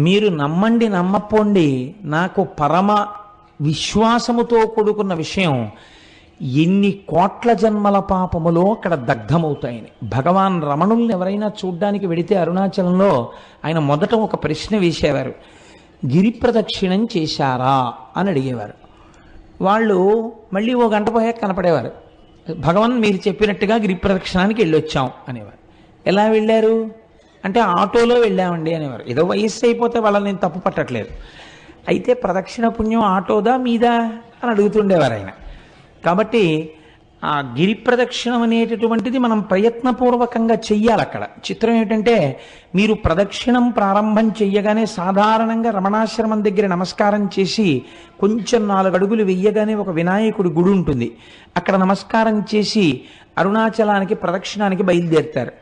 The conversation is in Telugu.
మీరు నమ్మండి నమ్మపోండి, నాకు పరమ విశ్వాసముతో కూడుకున్న విషయం, ఎన్ని కోట్ల జన్మల పాపములో అక్కడ దగ్ధమవుతాయని. భగవాన్ రమణుల్ని ఎవరైనా చూడ్డానికి వెడితే అరుణాచలంలో ఆయన మొదట ఒక ప్రశ్న వేసేవారు, గిరి ప్రదక్షిణం చేశారా అని అడిగేవారు. వాళ్ళు మళ్ళీ ఓ గంట పోయాక కనపడేవారు, భగవాన్ మీరు చెప్పినట్టుగా గిరి ప్రదక్షిణానికి వెళ్ళొచ్చాం అనేవారు. ఎలా వెళ్ళారు అంటే ఆటోలో వెళ్ళామండి అనేవారు. ఏదో వయస్సు అయిపోతే వాళ్ళని నేను తప్పు పట్టట్లేదు, అయితే ప్రదక్షిణ పుణ్యం ఆటోదా మీదా అని అడుగుతుండేవారు ఆయన. కాబట్టి ఆ గిరి ప్రదక్షిణం అనేటటువంటిది మనం ప్రయత్నపూర్వకంగా చెయ్యాలి. అక్కడ చిత్రం ఏమిటంటే, మీరు ప్రదక్షిణం ప్రారంభం చెయ్యగానే సాధారణంగా రమణాశ్రమం దగ్గర నమస్కారం చేసి కొంచెం 4 అడుగులు వెయ్యగానే ఒక వినాయకుడి గుడి ఉంటుంది, అక్కడ నమస్కారం చేసి అరుణాచలానికి ప్రదక్షిణానికి బయలుదేరుతారు.